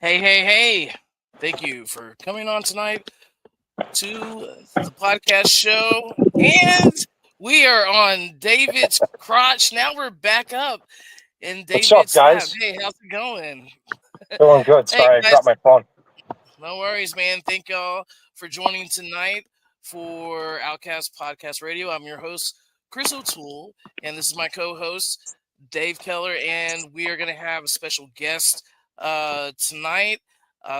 Hey, hey, hey. Thank you for coming on tonight to the podcast show. And we are on David's crotch. Now we're back up in What's up, David's lab. guys? Hey, how's it going? Doing good. Hey, Sorry, I guys. dropped my phone. No worries, man. Thank y'all for joining tonight for OutKast Podcast Radio. I'm your host, Chris O'Toole, and this is my co host, Dave Keller. And we are going to have a special guest tonight.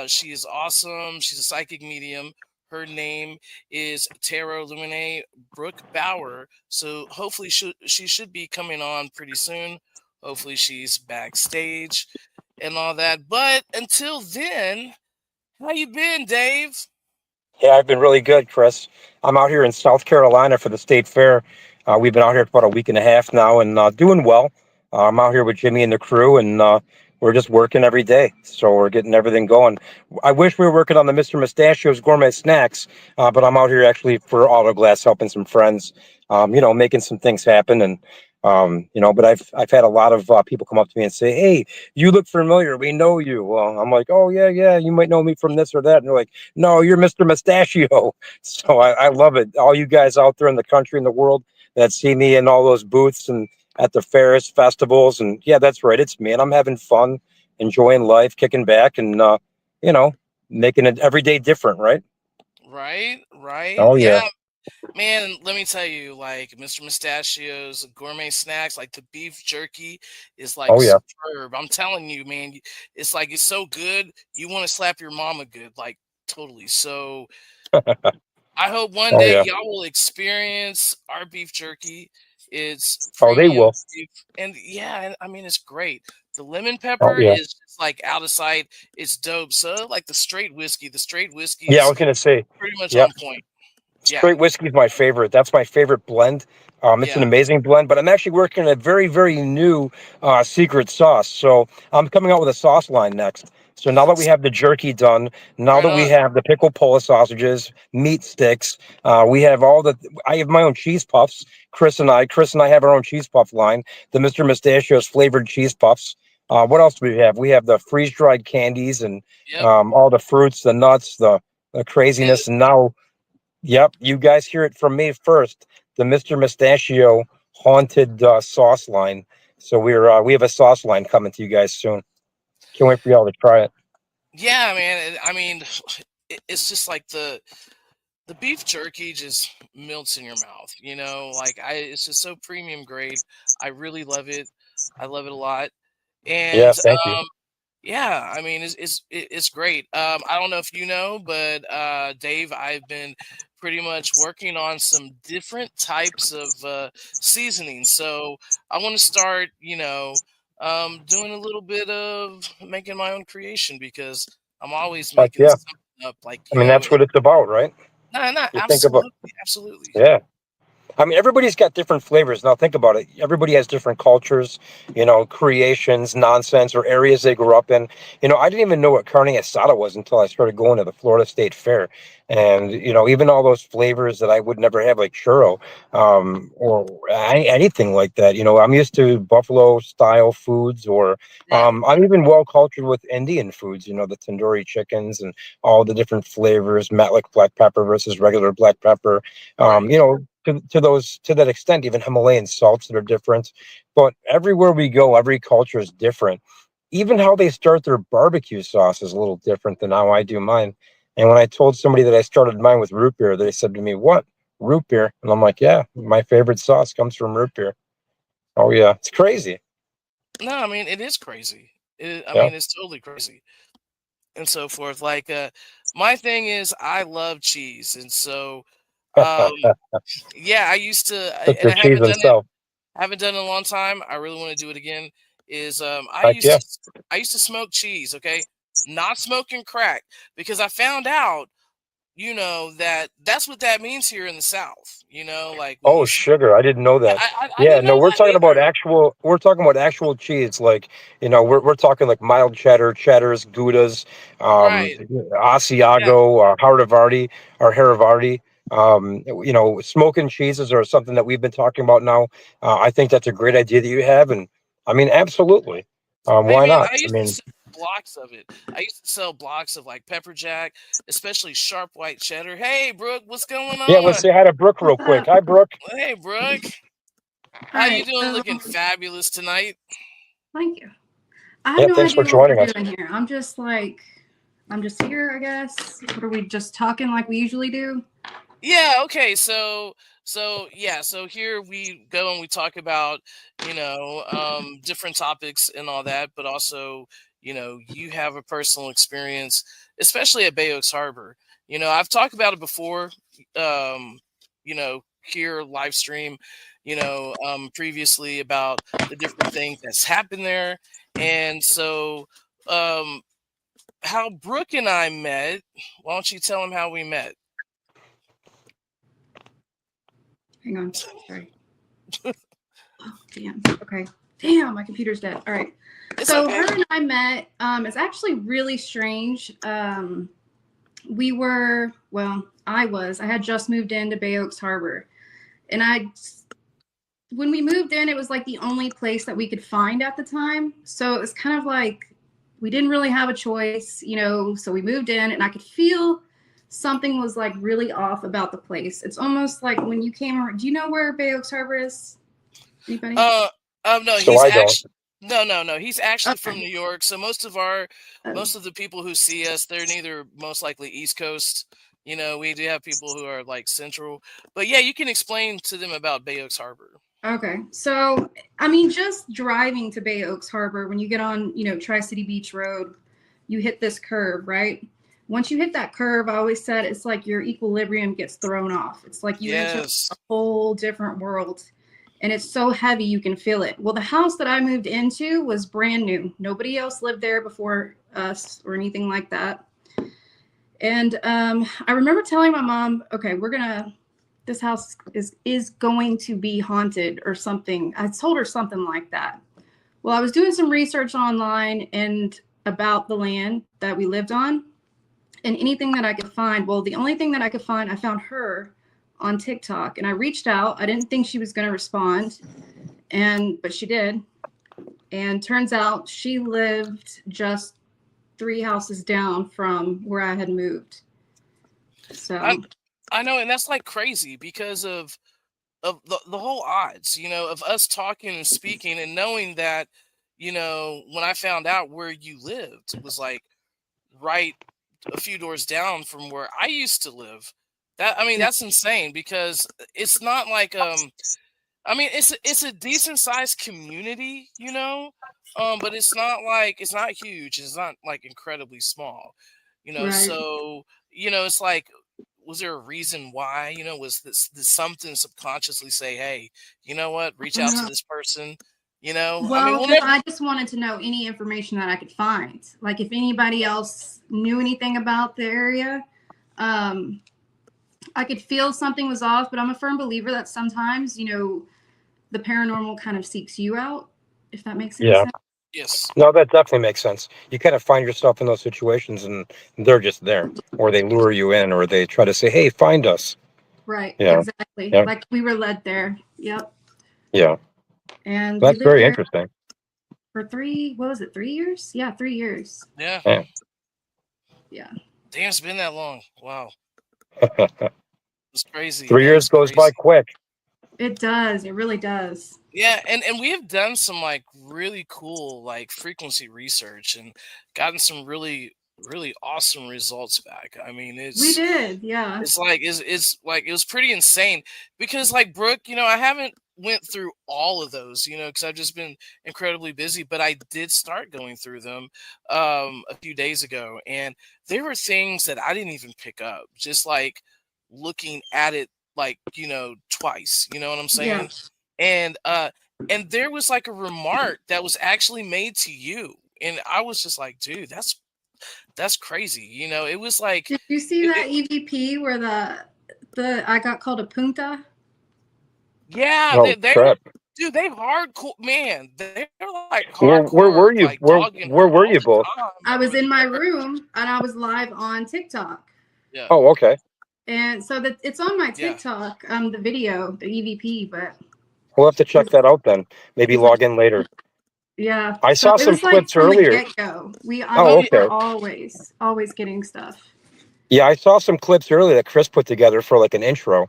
She is awesome. She's a psychic medium. Her name is Tarot Illuminae Brooke Bauer. So hopefully she should be coming on pretty soon. Hopefully she's backstage and all that. But until then, how you been, Dave? Yeah, I've been really good, Chris. I'm out here in South Carolina for the state fair. We've been out here for about a week and a half now and doing well. I'm out here with Jimmy and the crew, and we're just working every day. So we're getting everything going. I wish we were working on the Mr. Mustachio's gourmet snacks, but I'm out here actually for Auto Glass helping some friends, making some things happen. And but I've had a lot of people come up to me and say, "Hey, you look familiar. We know you." Well, I'm like, "Oh yeah, you might know me from this or that." And they're like, "No, you're Mr. Mustachio." So I love it. All you guys out there in the country and the world that see me in all those booths and at the fairs, festivals, and yeah, that's right. It's me, and I'm having fun, enjoying life, kicking back, and you know, making it every day different, right? Right. Oh yeah, Yeah, man, let me tell you, like Mr. Mustachio's gourmet snacks, like the beef jerky is like oh yeah, superb. I'm telling you, man, it's like it's so good, you want to slap your mama good, like totally. So I hope one oh day yeah, y'all will experience our beef jerky. It's oh they premium will. beef, and yeah, I mean it's great. The lemon Oh pepper yeah, is just like out of sight. It's dope. So like the straight yeah. I whiskey's was gonna say, pretty much yeah. on point. Yeah, Straight whiskey is my favorite. That's my favorite blend. It's an yeah. amazing blend, but I'm actually working on a very, very new secret sauce. So I'm coming out with a sauce line next. So now that we have the jerky done, now Right that we on. have the pickle Polish sausages, meat sticks, we have all the. I have my own cheese puffs. Chris and I have our own cheese puff line, the Mr. Mustachio's flavored cheese puffs. What else do we have? We have the freeze dried candies and Yep. all the fruits, the nuts, the And craziness, and now. Yep, you guys hear it from me first. The Mr. Mustachio haunted sauce line. So we have a sauce line coming to you guys soon. Can't wait for y'all to try it. yeah, man. I mean, it's just like the beef jerky just melts in your mouth. Like it's just so premium grade. I really love it. I love it a lot. And Yeah, thank you. yeah, I mean it's great. I don't know if you know, but Dave, I've been pretty much working on some different types of seasoning. So I want to start, doing a little bit of making my own creation because I'm always Heck making yeah. something up. Like I mean, that's what it's about, right? no, You think about, absolutely, absolutely. yeah. I mean, everybody's got different flavors. Now, think about it. Everybody has different cultures, creations, nonsense, or areas they grew up in. I didn't even know what carne asada was until I started going to the Florida State Fair. And, even all those flavors that I would never have, like churro, or anything like that. I'm used to buffalo style foods, or Right, I'm even well cultured with Indian foods, the tandoori chickens and all the different flavors, Matlock black pepper versus regular black pepper. right, To that extent, even Himalayan salts that are different. But everywhere we go, every culture is different. Even how they start their barbecue sauce is a little different than how I do mine. And when I told somebody that I started mine with root beer, they said to me, "What? Root beer?" And I'm like, "Yeah, my favorite sauce comes from root beer." Oh yeah, it's crazy. no, I mean it is crazy. I Yeah. mean it's totally crazy and so forth. Like my thing is I love cheese, and so um yeah, I used to, and Mr. Cheese himself. I haven't done it in a long time. I really want to do it again. Is Heck yeah. I used to smoke cheese, okay, not smoking crack because I found out, that that's what that means here in the South. Like when Oh, you, sugar. I didn't know yeah, that. I Yeah, didn't no, know that either. we're talking about actual cheese. Like, we're talking like mild cheddar, cheddars, Goudas, Right? Yeah. Asiago, Hardivardi or Haravardi. Smoking cheeses are something that we've been talking about now. I think that's a great idea that you have. And I mean, absolutely. Hey Why man, not? I mean, blocks of it. I used to sell blocks of like pepper jack, especially sharp white cheddar. Hey, Brooke, what's going Yeah, let's on? say hi to Brooke real What's quick. up? Hi, Brooke. Hey, Brooke, All how you right. doing? Looking fabulous tonight. Thank you. I have Yeah, no thanks for idea what we're joining us. doing here. I'm just here, I guess. What are we just talking like we usually do? Yeah, okay, so here we go and we talk about, different topics and all that, but also, you have a personal experience, especially at Bay Oaks Harbor. I've talked about it before, here live stream, previously about the different things that's happened there. And so um how Brooke and I met, why don't you tell them how we met? Hang on. Sorry. Oh, damn. Okay. Damn, my computer's dead. All right. It's So okay. her and I met. It's actually really strange. I had just moved into Bay Oaks Harbor, and when we moved in, it was like the only place that we could find at the time. So it was kind of like we didn't really have a choice, so we moved in, and I could feel something was like really off about the place. It's almost like when you came around. Do you know where Bay Oaks Harbor is? Anybody? No, So he's I don't. actually no. He's actually from Okay. New York. So most of the people who see us, they're neither most likely East Coast. We do have people who are like Central. But yeah, you can explain to them about Bay Oaks Harbor. Okay. So, I mean, just driving to Bay Oaks Harbor, when you get on, Tri-City Beach Road, you hit this curve, right? Once you hit that curve, I always said it's like your equilibrium gets thrown off. It's like you enter Yes. a whole different world. And it's so heavy you can feel it. Well, the house that I moved into was brand new. Nobody else lived there before us or anything like that. And I remember telling my mom, okay, this house is going to be haunted or something. I told her something like that. Well, I was doing some research online and about the land that we lived on, and anything that I could find. Well, the only thing that I could find, I found her on TikTok, and I reached out. I didn't think she was going to respond, but she did. And turns out she lived just 3 houses down from where I had moved. So I know, and that's like crazy because of the whole odds, of us talking and speaking and knowing that, when I found out where you lived, it was like right a few doors down from where I used to live. yeah, That's insane because it's not like it's a decent sized community, but it's not huge. It's not like incredibly small, right. so it's like, was there a reason why? Was this something subconsciously say, hey, you know what, reach out to this person? Well, We'll because never. I just wanted to know any information that I could find. Like if anybody else knew anything about the area, I could feel something was off, but I'm a firm believer that sometimes, the paranormal kind of seeks you out, if that makes any Yeah. sense. Yes. No, that definitely makes sense. You kind of find yourself in those situations and they're just there, or they lure you in, or they try to say, hey, find us. Right, Yeah. exactly. Yeah. Like we were led there. Yep. Yeah. And we That's lived very there interesting. for 3 years? Yeah, 3 years. Yeah. Yeah. Yeah. Damn, it's been that long. Wow. It's crazy. 3 years That is goes by crazy. quick. It does. It really does. Yeah, and we have done some like really cool like frequency research and gotten some really awesome results back. We did. Yeah. it's like it was pretty insane because like Brooke, I haven't went through all of those, because I've just been incredibly busy, but I did start going through them a few days ago, and there were things that I didn't even pick up, just like looking at it like, twice, you know what I'm Yeah. saying? And there was like a remark that was actually made to you, and I was just like, dude, that's crazy. It was like Did you see it, that it, EVP where the I got called a punta? yeah, Oh, they were, crap. dude, they hardcore, man. They're like Where were hardcore, you? like dogging Where her were all you the both? time I was over in my there. room and I was live on TikTok. Yeah, Oh, okay. And so that it's on my yeah. TikTok, the video, the EVP, but We'll have to check he's, that out then. Maybe he's like, log in later. Yeah. I So saw it some was like clips from the earlier. get-go. Oh, We were okay. always getting stuff. Yeah, I saw some clips earlier that Chris put together for like an intro.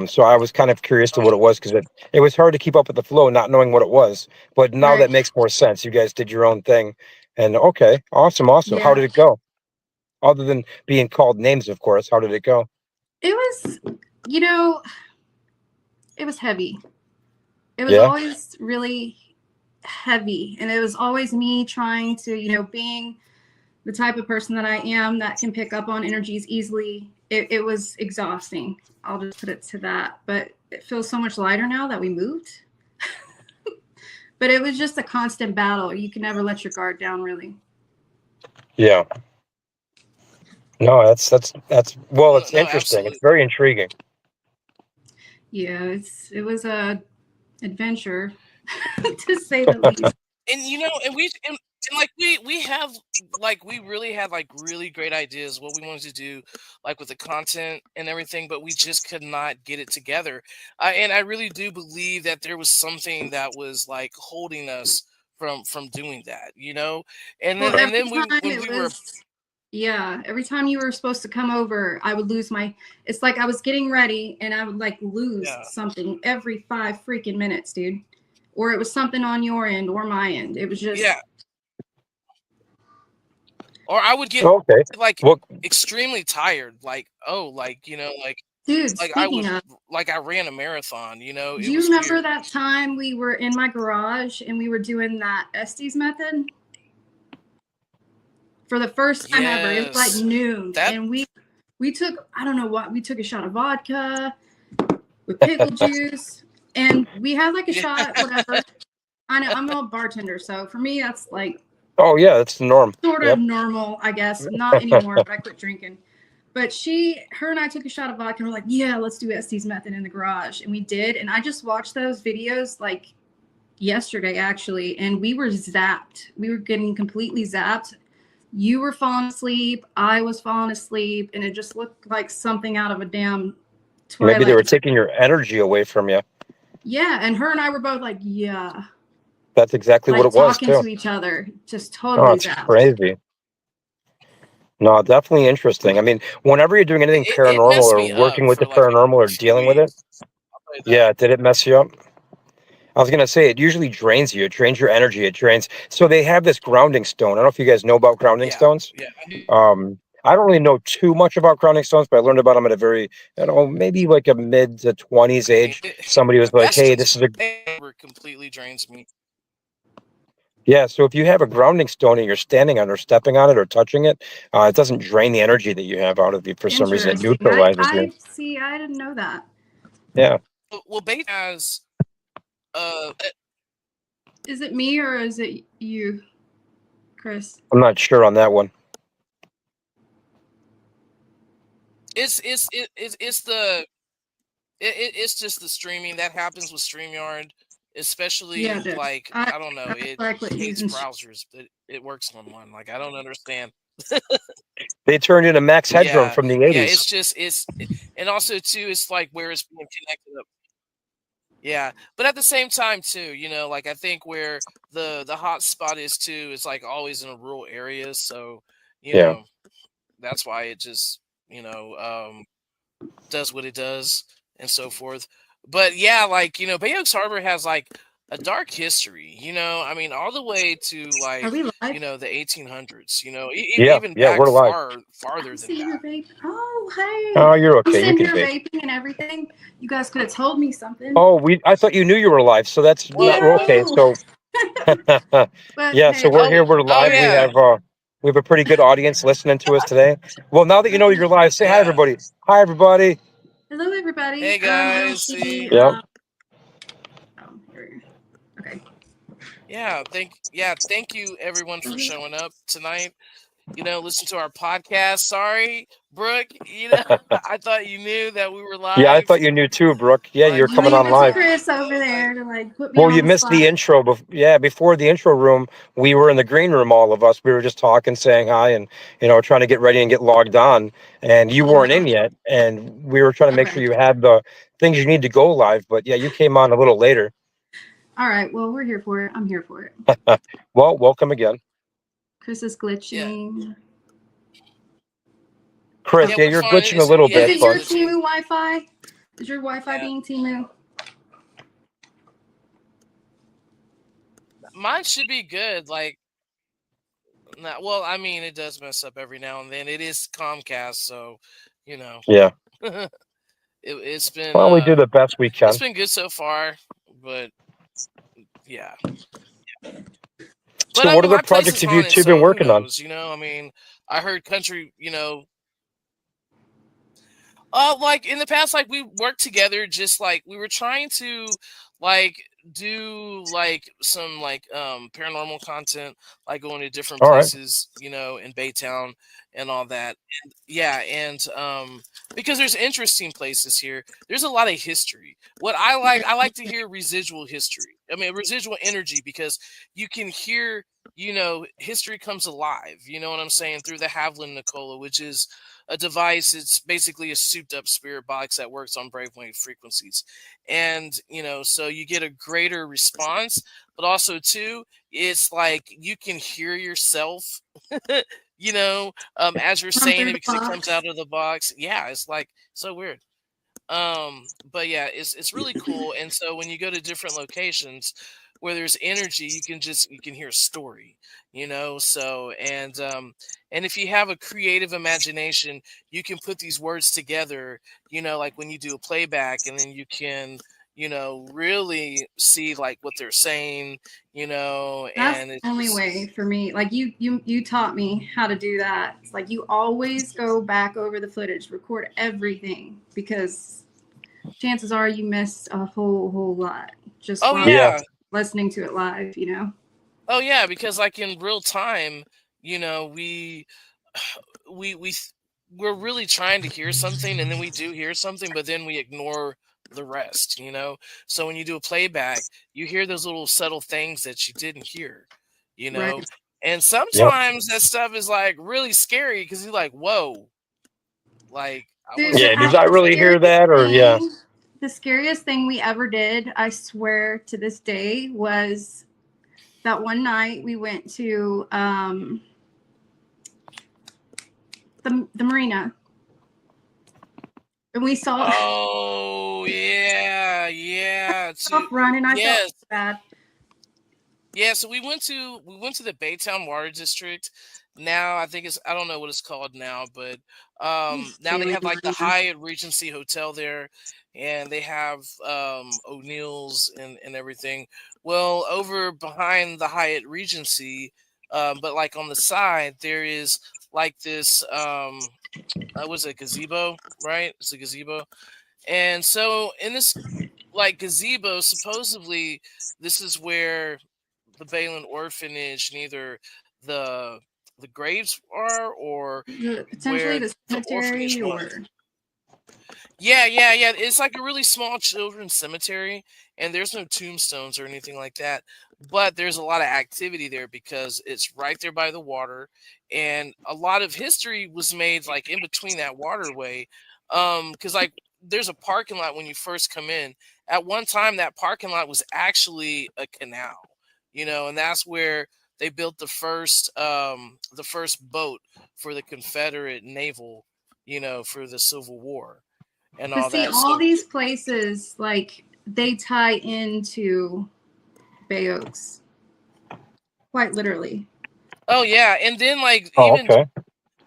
So I was kind of curious to what it was because it was hard to keep up with the flow, not knowing what it was. But now that Right. makes more sense. You guys did your own thing. And okay, awesome, awesome. How Yeah. did it go? Other than being called names, of course, how did it go? It was, you know, it was heavy. It was Yeah, always really heavy. And it was always me trying to, being the type of person that I am that can pick up on energies easily. It was exhausting. I'll just put it to that. But it feels so much lighter now that we moved. But it was just a constant battle. You can never let your guard down, really. yeah. No, that's well, No, it's no, interesting. It's absolutely. very intriguing. Yeah, it was a adventure to say the least. And and like we really had like really great ideas what we wanted to do, like with the content and everything, but we just could not get it together. And I really do believe that there was something that was like holding us from doing that, Well, and every then time when it we were was, yeah, every time you were supposed to come over, I would lose it's like I was getting ready and I would like lose yeah something every 5 freaking minutes, dude. Or it was something on your end or my end. It was just, yeah, or I would get Okay. like Well, extremely tired, like dude, like I speaking would of, like I ran a marathon, do it you was remember weird. that time we were in my garage and we were doing that Estes method? For the first time ever. It was like Yes, noon, that and we took, I don't know what, we took a shot of vodka with pickle juice, and we had like a yeah. shot, whatever. I know I'm a bartender, so for me that's like oh yeah, that's the norm. sort of Yep. normal, I guess. Not anymore, but I quit drinking. But her and I took a shot of vodka and we're like, yeah, let's do Estes method in the garage. And we did. And I just watched those videos like yesterday actually, and we were zapped. We were getting completely zapped. You were falling asleep, I was falling asleep, and it just looked like something out of a damn Maybe they Twilight. were taking your energy away from you. Yeah, and her and I were both like, yeah, That's exactly what like it was talking too. to each other, just Oh, totally it's zapped. crazy. No, definitely interesting. I mean, whenever you're doing anything It paranormal messed or me up working with for the like a paranormal or few dealing with it, weeks. I'll tell you that. yeah, did it mess you up? I was gonna say it usually drains you. It drains your energy. It drains. So they have this grounding stone. I don't know if you guys know about grounding Yeah, stones. yeah. I don't really know too much about grounding stones, but I learned about them at a very, maybe like a mid to 20s Okay. age. Somebody was like, That's "Hey, just this is a paper completely drains me. yeah." So if you have a grounding stone and you're standing on or stepping on it or touching it, it doesn't drain the energy that you have out of you. For some reason, it Interesting. neutralizes you. I see. I didn't know that. Yeah, Well, base has uh, Is it me or is it you, Chris? I'm not sure on that one. it's the it's just the streaming that happens with StreamYard, Yeah, especially dude. like I I don't know, I it like what hates using. browsers, but it works on one. Like I don't understand. They turned into Max Headroom Yeah, from the yeah. 80s. It's just and also too, it's like where it's being connected up. Yeah, but at the same time too, like I think where the hot spot is too, it's like always in a rural area, so you Yeah. know that's why it just does what it does and so forth. But yeah, like Bay Oaks Harbor has like a dark history. I mean, all the way to Are like we live? the 1800s. Yeah, Even yeah, back we're live. farther I than see your that. vape. Oh, hey. Oh, you're I'm okay. You sitting can here vape. vaping and everything. You guys could have told me something. Oh, I thought you knew you were live, so that's not What? okay. No. So But yeah, hey, so we're Oh, here, we're oh live. yeah, We have a pretty good audience listening to us today. Well, now that you know you're live, say hi yeah. everybody. Hi everybody. hello, everybody. Hey I don't guys, see. see. Yep. Here we go. Okay. Thank you everyone for showing up tonight. Listen to our podcast. Sorry, Brooke. I thought you knew that we were Yeah, I live. thought you knew too, Brooke. Yeah, Like, you're coming Leave on it to live. Chris over like, there to like put me Well, on you the missed the spot. intro. Yeah, before the intro room, we were in the green room, all of us. We were just talking, saying hi, and trying to get ready and get logged on. And you weren't in yet, and we were trying to make sure Okay. you had the things you need to go live. But yeah, you came on a little later. All right. Well, we're here for it. I'm here for it. Well, welcome again. Chris is Yeah. glitching. Chris, Yeah, yeah, we're you're fine. glitching a little Is bit, it It's your but glitching. Timu Wi-Fi? Is your Wi-Fi Yeah. being Timu? Mine should be good. Like, well, I mean, it does mess up every now and then. It is Comcast, so you know, yeah. it's been Well, we do the best we it's can. been good so far, but yeah. But So I what mean, other my place projects is have you haunted, two been so who working on? knows? I mean, I heard country. Like in the past, like we worked together, just like we were trying to like do like some like paranormal content, like going to different All right. places, in Baytown and all that. And yeah, and because there's interesting places here. There's a lot of history. What I like to hear residual history. I mean residual energy because you can hear, history comes alive, you know what I'm saying, through the Havlin Nicola, which is a device. It's basically a souped up spirit box that works on brainwave frequencies. And, so you get a greater response, but also, too, it's like you can hear yourself, as you're Come saying through it the because it comes box. out of the box. Yeah, it's like so weird. But yeah, it's really cool. And so when you go to different locations where there's energy, you can hear a story, so and if you have a creative imagination, you can put these words together, like when you do a playback, and then you can really see like what they're saying, That's and the it's only just way for me. Like you taught me how to do that. It's like you always go back over the footage, record everything because chances are you missed a whole lot just oh while Yeah. yeah. listening to it live. Oh yeah, because like in real time, you know, we we th- we're really trying to hear something, and then we do hear something, but then we ignore the rest. So when you do a playback, you hear those little subtle things that you didn't hear, you know. Right. And Yep. sometimes that stuff is like really scary because you're like, "Whoa!" Like I Dude, wasn't Yeah. Did I the expecting really that. hear scariest that? Or yeah. thing, the scariest thing we ever did, I swear to this day, was that one night we went to the marina and we saw Oh yeah, yeah. off running. I felt Yes. so bad. Yeah, so we went to the Baytown Water District. Now I think I don't know what it's called now, but now they Bailey have like the Marina. Hyatt Regency Hotel there, and they have O'Neill's and everything. Well, over behind the Hyatt Regency, but like on the side there is like this was a gazebo, right? It's a gazebo. And so in this like gazebo, supposedly this is where the Balin orphanage, neither the the graves are or Potentially where the the orphanage cemetery was. or Yeah, yeah, yeah. It's like a really small children's cemetery, and there's no tombstones or anything like that. But there's a lot of activity there because it's right there by the water, and a lot of history was made like in between that waterway. Because like there's a parking lot when you first come in. At one time, that parking lot was actually a canal, and that's where they built the first boat for the Confederate naval, for the Civil War and to all see that. all So, these places like they tie into Bay Oaks, quite literally. oh yeah, and then like Oh, even okay.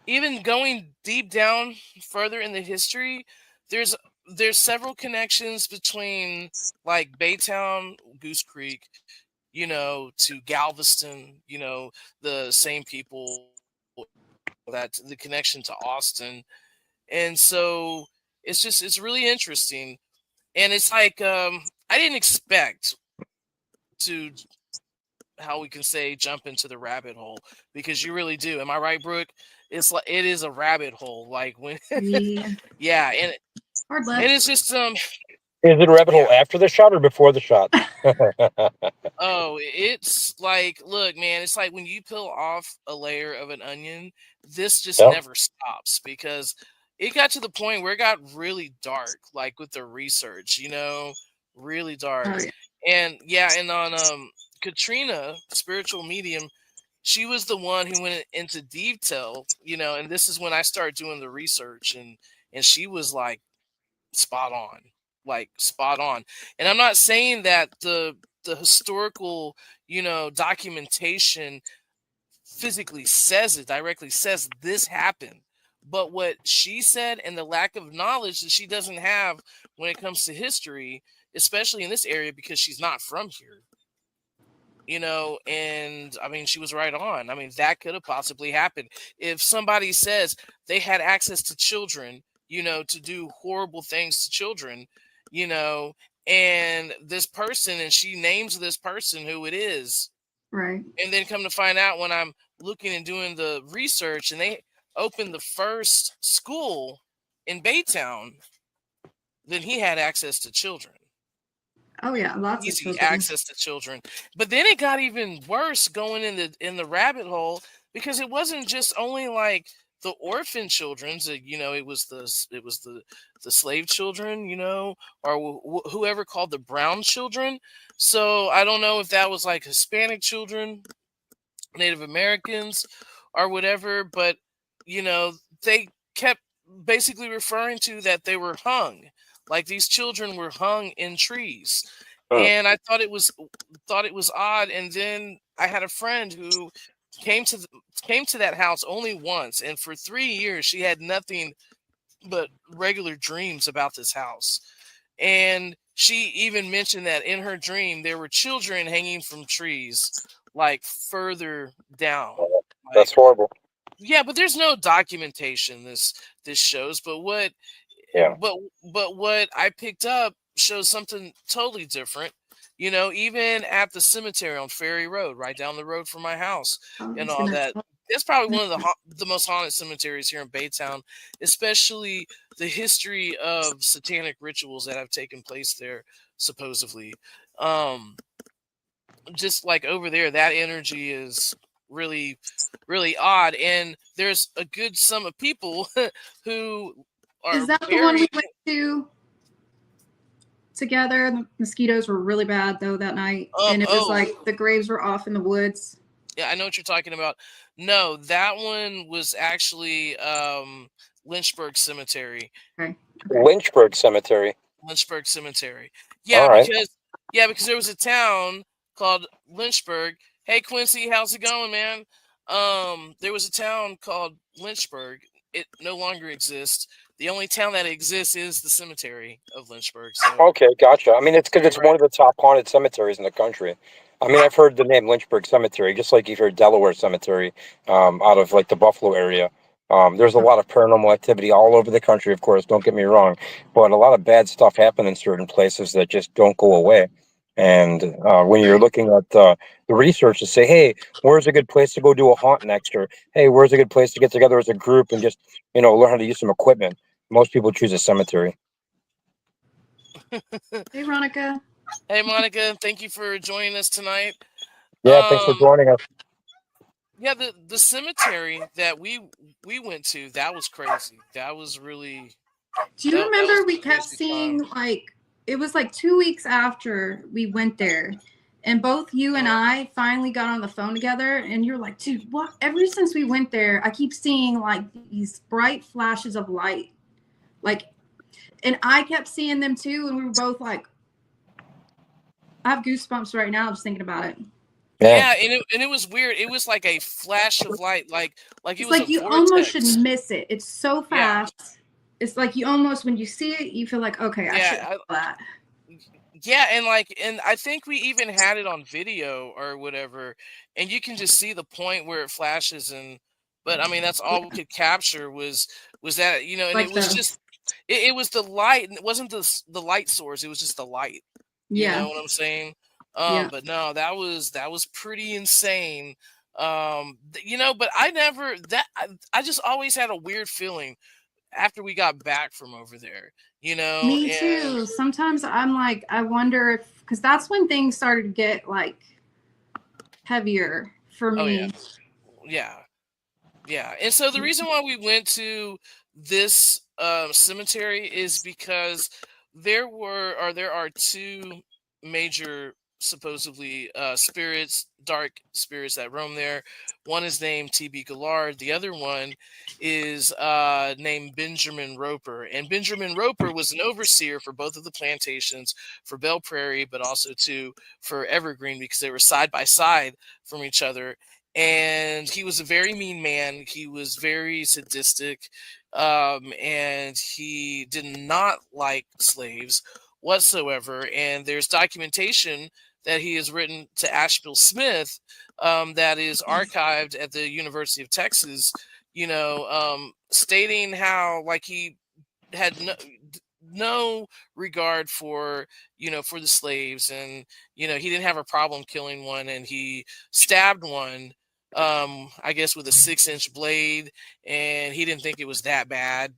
even going deep down further in the history, there's there's several connections between like Baytown, Goose Creek, to Galveston, the same people, that the connection to Austin, and so it's really interesting, and it's like I didn't expect to how we can say jump into the rabbit hole because you really do. Am I right, Brooke? It's like it is a rabbit hole. Like when, Yeah. yeah, Hard and left. it's just Is it a rabbit hole yeah. after the shot or before the shot? Oh, it's like look, man. It's like when you peel off a layer of an onion, this just Yep. never stops because it got to the point where it got really dark, like with the research, really dark. Oh yeah. And on Katrina, spiritual medium, she was the one who went into detail, and this is when I started doing the research, and she was like spot on, like spot on. And I'm not saying that the historical, documentation physically says it, directly says this happened. But what she said and the lack of knowledge that she doesn't have when it comes to history, especially in this area because she's not from here, and I mean, she was right on. I mean, that could have possibly happened. If somebody says they had access to children, to do horrible things to children, you know, and this person, and she names this person who it is, Right. and then come to find out when I'm looking and doing the research, and they opened the first school in Baytown, then he had access to children. Oh yeah, lots of Easy children. access to children. But then it got even worse going in the rabbit hole, because it wasn't just only like the orphan children's, it was the slave children, or whoever called the brown children. So I don't know if that was like Hispanic children, Native Americans, or whatever, but they kept basically referring to that they were hung, like these children were hung in trees. And I thought it was odd. And then I had a friend who came to that house only once, and for 3 years she had nothing but regular dreams about this house. And she even mentioned that in her dream there were children hanging from trees, like further down. That's Like, horrible. yeah, but there's no documentation this shows. But Yeah. what I picked up shows something totally different. Even at the cemetery on Ferry Road, right down the road from my house, I and was all gonna that. tell- It's probably one of the most haunted cemeteries here in Baytown, especially the history of satanic rituals that have taken place there, supposedly. Um, just like over there, that energy is really, really odd, and there's a good sum of people who are Is that the one we buried. went to together? The mosquitoes were really bad though that night, and it was Oh, like the graves were off in the woods. yeah, I know what you're talking about. No, that one was actually Lynchburg Cemetery. Okay. Lynchburg Cemetery. Lynchburg Cemetery. All Yeah, right. because there was a town called Lynchburg. Hey Quincy, how's it going, man? There was a town called Lynchburg. It no longer exists. The only town that exists is the cemetery of Lynchburg. So Okay, gotcha. I mean, it's because you're it's right. one of the top haunted cemeteries in the country. I mean, I've heard the name Lynchburg Cemetery, just like you've heard Delaware Cemetery, out of like the Buffalo area. There's a lot of paranormal activity all over the country, of course, don't get me wrong, but a lot of bad stuff happen in certain places that just don't go away. And when you're Right. looking at the research to say, hey, where's a good place to go do a haunt next? Or, hey, where's a good place to get together as a group and just, learn how to use some equipment? Most people choose a cemetery. Hey, Veronica. Hey Monica, thank you for joining us tonight. Yeah, thanks for Um, joining us. yeah, the cemetery that we went to, that was crazy. That was really Do you that was remember we a kept crazy time. seeing like it was like 2 weeks after we went there, and both you and Uh, I finally got on the phone together, and you're like, dude, what? Ever since we went there, I keep seeing like these bright flashes of light, like, and I kept seeing them too, and we were both like, I have goosebumps right now just thinking about it. Yeah. yeah, and it was weird. It was like a flash of light, like it It's was a like you almost should vortex. miss it. It's so Yeah, fast. It's like you almost, when you see it, you feel like, okay, I should have yeah, that. yeah, and I think we even had it on video or whatever, and you can just see the point where it flashes. And but I mean, that's all we could capture was that, and it Like was the, just it was the light, and it wasn't the light source. It was just the light. You yeah, know what I'm saying? yeah. But no, that was pretty insane. But I never that I just always had a weird feeling after we got back from over there. Me And too. Sometimes I'm like, I wonder if, because that's when things started to get like heavier for oh yeah, me. yeah. Yeah, and so the reason why we went to this cemetery is because there are two. major supposedly spirits, dark spirits that roam there. One is named TB Gillard. The other one is named Benjamin Roper. And Benjamin Roper was an overseer for both of the plantations, for Belle Prairie, but also too for Evergreen, because they were side by side from each other. And he was a very mean man. He was very sadistic, and he did not like slaves whatsoever. And there's documentation that he has written to Asheville Smith, that is archived at the University of Texas, stating how like he had no regard for for the slaves, and he didn't have a problem killing one, and he stabbed one, I guess with a 6-inch blade, and he didn't think it was that bad.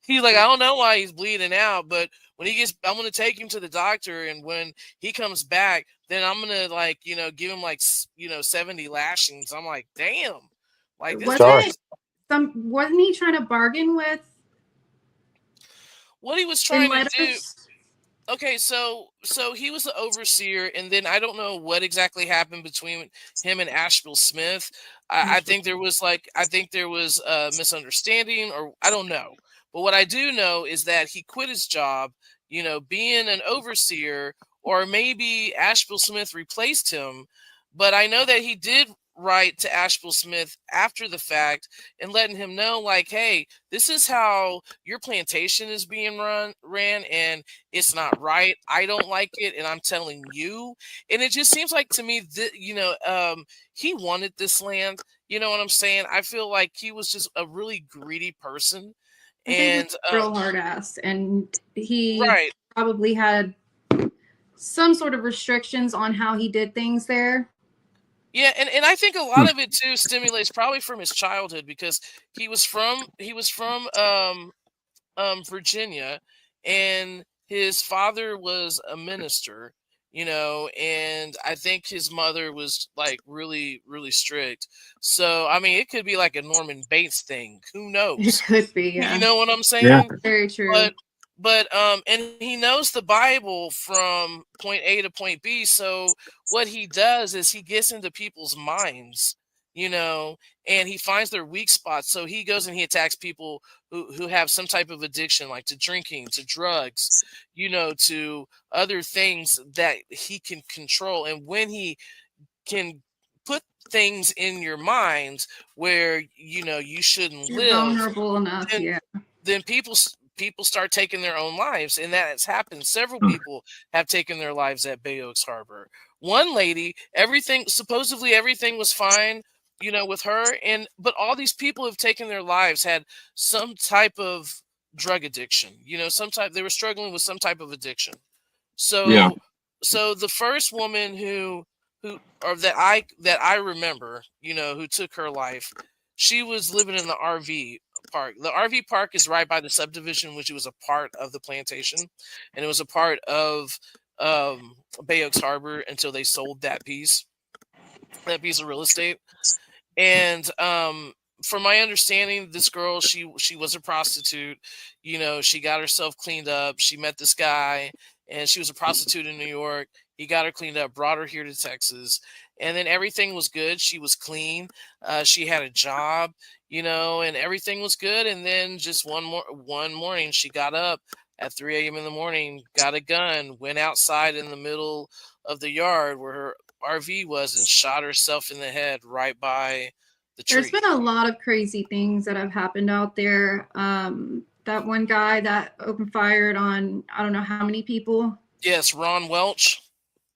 He's like, I don't know why he's bleeding out, but when he gets, I'm gonna take him to the doctor, and when he comes back, then I'm gonna like give him like 70 lashings. I'm like, damn, like this wasn't wasn't he trying to bargain with what he was in trying to do. letters? Okay, so he was the overseer, and then I don't know what exactly happened between him and Asheville Smith. I think there was a misunderstanding, or I don't know. But what I do know is that he quit his job, being an overseer, or maybe Asheville Smith replaced him. But I know that he did write to Asheville Smith after the fact and letting him know, like, hey, this is how your plantation is being ran, and it's not right. I don't like it, and I'm telling you. And it just seems like to me that he wanted this land. You know what I'm saying? I feel like he was just a really greedy person, and real hard ass, and he right. probably had some sort of restrictions on how he did things there. Yeah, and I think a lot of it too stimulates probably from his childhood, because he was from Virginia, and his father was a minister, and I think his mother was like really, really strict. So I mean, it could be like a Norman Bates thing. Who knows? It could be, yeah. You know what I'm saying? Yeah. Very true. But and he knows the Bible from point A to point B. So what he does is he gets into people's minds, and he finds their weak spots. So he goes and he attacks people who have some type of addiction, like to drinking, to drugs, to other things that he can control. And when he can put things in your minds where you shouldn't You're live, vulnerable enough, then people start taking their own lives, and that has happened. Several people have taken their lives at Bay Oaks Harbor. One lady, supposedly everything was fine, with her, but all these people have taken their lives, had some type of drug addiction, they were struggling with some type of addiction. So so the first woman that I remember, who took her life, she was living in the RV park. The RV park is right by the subdivision, which was a part of the plantation, and it was a part of Bay Oaks Harbor until they sold that piece of real estate. And from my understanding, this girl, she was a prostitute. She got herself cleaned up. She met this guy, and she was a prostitute in New York. He got her cleaned up, brought her here to Texas, and then everything was good. She was clean. She had a job, and everything was good. And then just one morning, she got up at 3 a.m. in the morning, got a gun, went outside in the middle of the yard where her RV was, and shot herself in the head right by the tree. There's been a lot of crazy things that have happened out there. That one guy that opened fired on I don't know how many people. Yes, Ron Welch.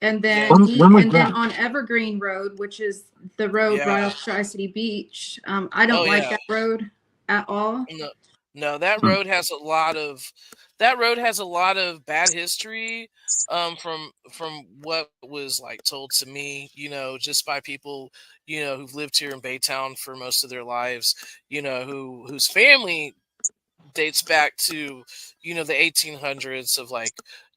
And then on Evergreen Road, which is the road right off Tri-City Beach. I don't like that road at all. No, that road has a lot of bad history, from what was like told to me, just by people, who've lived here in Baytown for most of their lives, whose family dates back to, the 1800s of like,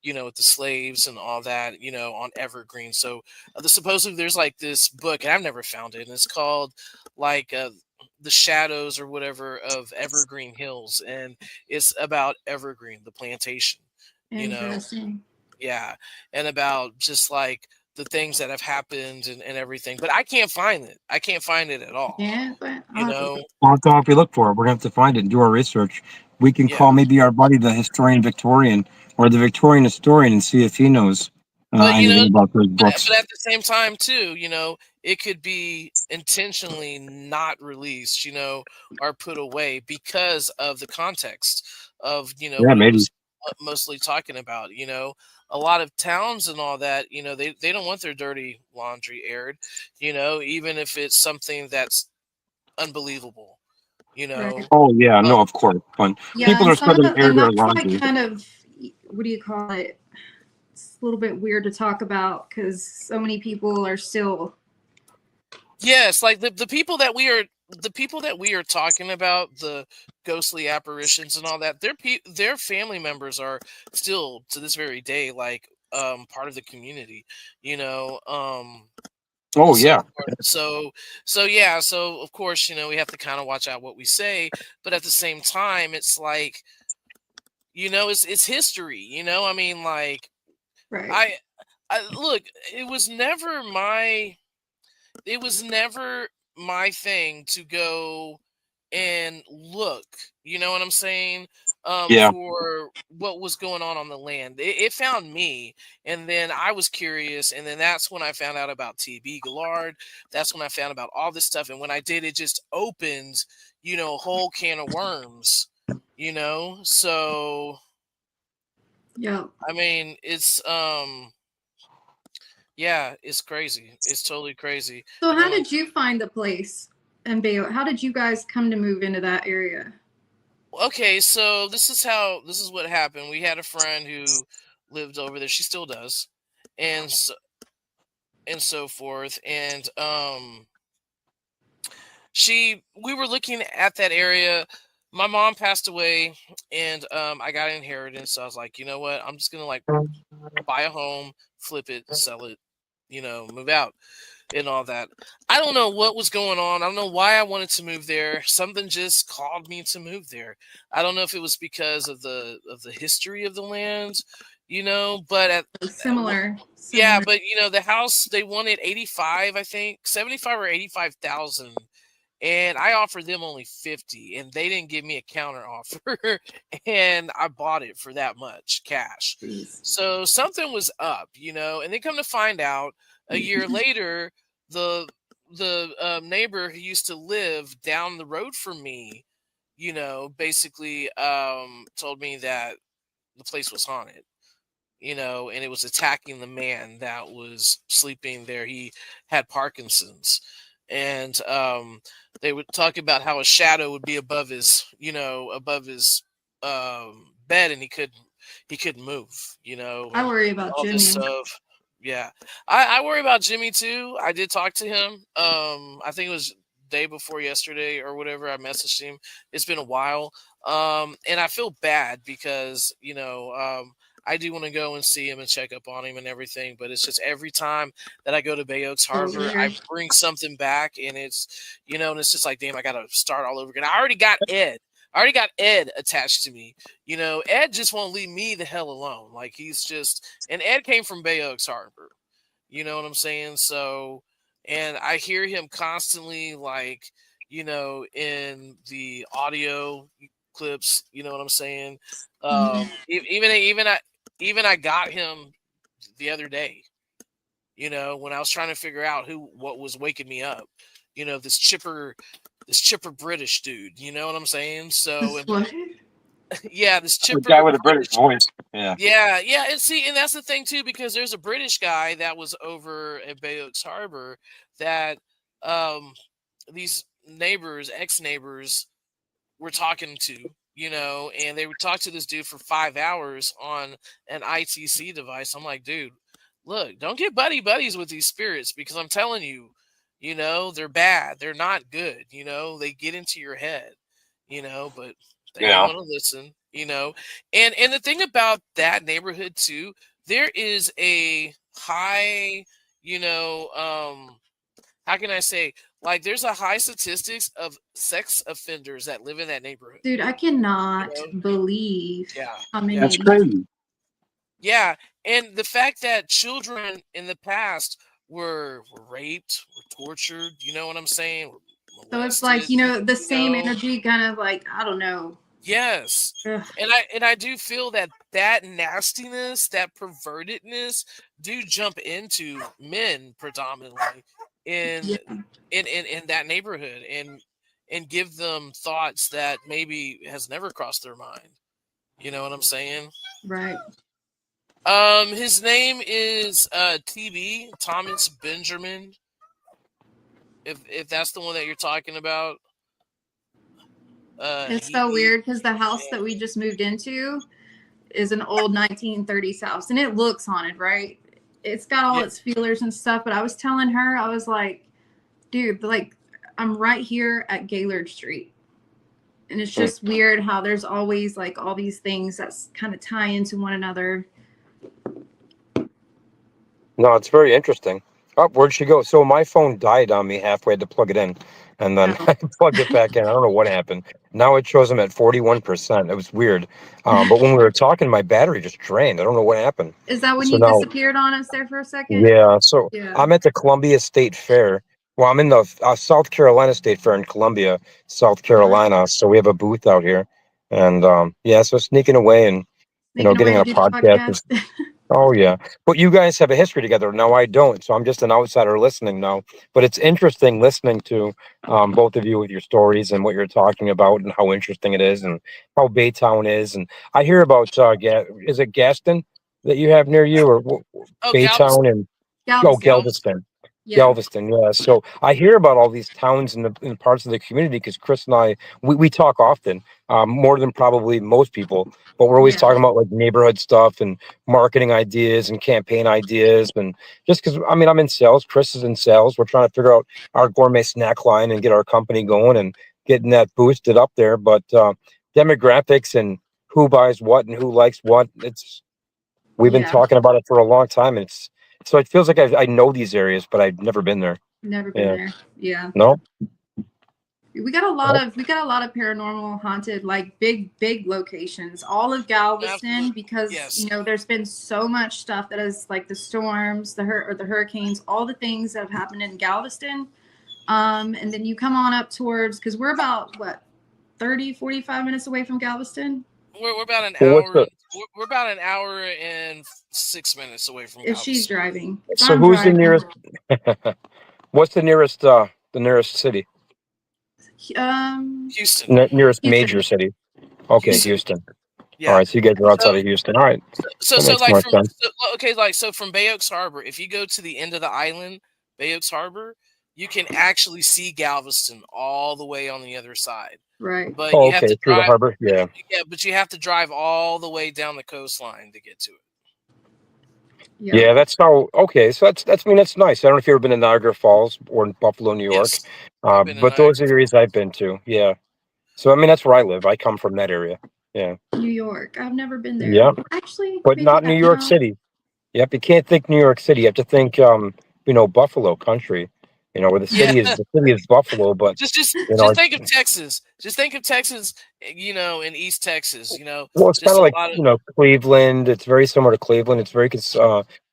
with the slaves and all that, on Evergreen. So supposedly there's like this book, and I've never found it, and it's called like The Shadows or whatever of Evergreen Hills, and it's about Evergreen, the plantation. Interesting. Yeah, and about just like the things that have happened and everything. But I can't find it. I can't find it at all. Yeah, but You I'll have to know? look. Well, so if we look for it, we're going to have to find it and do our research. We can Yeah. call maybe our buddy, the historian Victorian, or the Victorian historian, and see if he knows But anything about those but books. at the same time too, it could be intentionally not released, or put away because of the context of Yeah, what it maybe. was mostly talking about. A lot of towns and all that, they don't want their dirty laundry aired, even if it's something that's unbelievable, you know. Right. Oh, yeah, Uh, no, of course. But Yeah, people and are some of starting the, to air and their that's like laundry. kind of, what do you call it? It's a little bit weird to talk about because so many people are still. Yes, like the people that we are talking about, the ghostly apparitions and all that, their family members are still to this very day like part of the community, you know. And Oh, so yeah. yeah, so of course, we have to kind of watch out what we say, but at the same time it's like, it's history, I mean, like, Right. I I look, it was never my it was never my thing to go and look, you know what I'm saying, Yeah. for what was going on the land. It found me, and then I was curious, and then that's when I found out about TB Gillard. That's when I found about all this stuff, and when I did, it just opened, a whole can of worms, so Yeah. I mean, yeah, it's crazy. It's totally crazy. So And how then when did you find the place in Bayo? How did you guys come to move into that area? Okay, so this is what happened. We had a friend who lived over there. She still does, and so forth. And we were looking at that area. My mom passed away, and I got an inheritance. So I was like, you know what? I'm just gonna like buy a home, flip it, sell it, move out and all that. I don't know what was going on. I don't know why I wanted to move there. Something just called me to move there. I don't know if it was because of the history of the land, but Similar. yeah, Similar. but the house they wanted 85, I think, 75 or 85,000. And I offered them only 50, and they didn't give me a counter offer, and I bought it for that much cash. Jeez. So something was up, and then come to find out a year later, the neighbor who used to live down the road from me, basically told me that the place was haunted, and it was attacking the man that was sleeping there. He had Parkinson's, and they would talk about how a shadow would be above his bed, and he couldn't move, I and worry about all this Jimmy. stuff. Yeah, I worry about Jimmy too. I did talk to him. I think it was day before yesterday or whatever. I messaged him. It's been a while, and I feel bad because I do want to go and see him and check up on him and everything, but it's just every time that I go to Bay Oaks So Harbor, I weird. bring something back, and and it's just like, damn, I got to start all over again. I already got Ed. I already got Ed attached to me. Ed just won't leave me the hell alone. Like, and Ed came from Bay Oaks Harbor. You know what I'm saying? So, and I hear him constantly, like, in the audio clips. You know what I'm saying? Mhm. Even I got him the other day. When I was trying to figure out what was waking me up. This chipper British dude. You know what I'm saying? So, This and what? yeah, this A guy chipper with a British British. voice. Yeah. Yeah, yeah, and that's the thing too, because there's a British guy that was over at Bay Oaks Harbor that um these neighbors, ex-neighbors, were talking to, and they would talk to this dude for 5 hours on an ITC device. I'm like, dude, look, don't get buddies with these spirits, because I'm telling you, they're bad. They're not good. They get into your head, but they don't Yeah. want to listen, and the thing about that neighborhood too, there is a high, how can I say, like, there's a high statistics of sex offenders that live in that neighborhood. Dude, I You cannot know? believe Yeah, how yeah, That's many. crazy. yeah. and the fact that children in the past were raped, were tortured, you know what I'm saying? Were So it's like, molested, the you same know? energy, kind of like, I don't know. Yes. Ugh, And I do feel that that nastiness, that pervertedness do jump into men predominantly in yeah, in that neighborhood and give them thoughts that maybe has never crossed their mind. You know what I'm saying? right. His name is TB Thomas Benjamin. If that's the one that you're talking about, It's so he weird because the house yeah, that we just moved into is an old 1930s house, and it looks haunted, right? It's got all yeah. its feelers and stuff, but I was telling her, I was like, dude, like, I'm right here at Gaylord Street. And it's Hmm. just weird how there's always like all these things that kind of tie into one another. No, it's very interesting. Oh, where'd she go? So my phone died on me halfway. I had to plug it in, and then Oh. I plugged it back in. I don't know what happened. Now it shows I'm at 41%. It was weird. But when we were talking, my battery just drained. I don't know what happened. Is that when So you now, disappeared on us there for a second? yeah. So Yeah. I'm at the Columbia State Fair. Well, I'm in the South Carolina State Fair in Columbia, South Uh-huh. Carolina. So we have a booth out here, and yeah. So sneaking away and Making a way getting to on a do the podcast. podcast. Oh yeah, but you guys have a history together. No, I don't. So I'm just an outsider listening now. But it's interesting listening to both of you with your stories and what you're talking about and how interesting it is and how Baytown is. And I hear about is it Gaston that you have near you or Oh, Baytown Galveston. and oh Galveston. Galveston. Galveston. Yeah. Galveston, yeah. So I hear about all these towns in parts of the community because Chris and I we talk often, more than probably most people. But we're always Yeah. talking about like neighborhood stuff and marketing ideas and campaign ideas, and just because I mean I'm in sales, Chris is in sales. We're trying to figure out our gourmet snack line and get our company going and getting that boosted up there. But demographics and who buys what and who likes what, it's we've been Yeah. talking about it for a long time. And it's so it feels like I know these areas, but I've never been there. Never been Yeah. there. Yeah. No. We got a lot of paranormal haunted, like big locations, all of Galveston, Absolutely. because Yes. there's been so much stuff that is like the storms, the hurricanes, all the things that have happened in Galveston. And then you come on up towards, because we're about what, 30-45 minutes away from Galveston. We're about an Well, what's hour. the We're about an hour and 6 minutes away from If she's Galveston. driving, if so I'm who's the driving, nearest? What's the nearest city? Houston. Nearest Houston. major city? Okay, Houston. Houston. All Yeah. right, so you guys are outside So of Houston. All right, that makes like more from sense. okay, like so from Bay Oaks Harbor, if you go to the end of the island, Bay Oaks Harbor, you can actually see Galveston all the way on the other side. Right. But Oh, you have okay, to through the drive. harbor. Yeah, Yeah, but you have to drive all the way down the coastline to get to it. Yep. yeah. That's how. Okay, so that's I mean that's nice. I don't know if you've ever been to Niagara Falls or in Buffalo, New York, Yes, I've been in but Niagara those are areas Falls. I've been to. Yeah. So I mean that's where I live. I come from that area. Yeah. New York. I've never been there. Yeah, Actually, but maybe not New York no. City. Yep, you can't think New York City. You have to think, Buffalo country. Where Yeah, the city is Buffalo, but just just you know, just it's, think of Texas. Just think of Texas. In East Texas. well, it's kind Just of a like lot of Cleveland. It's very similar to Cleveland. It's very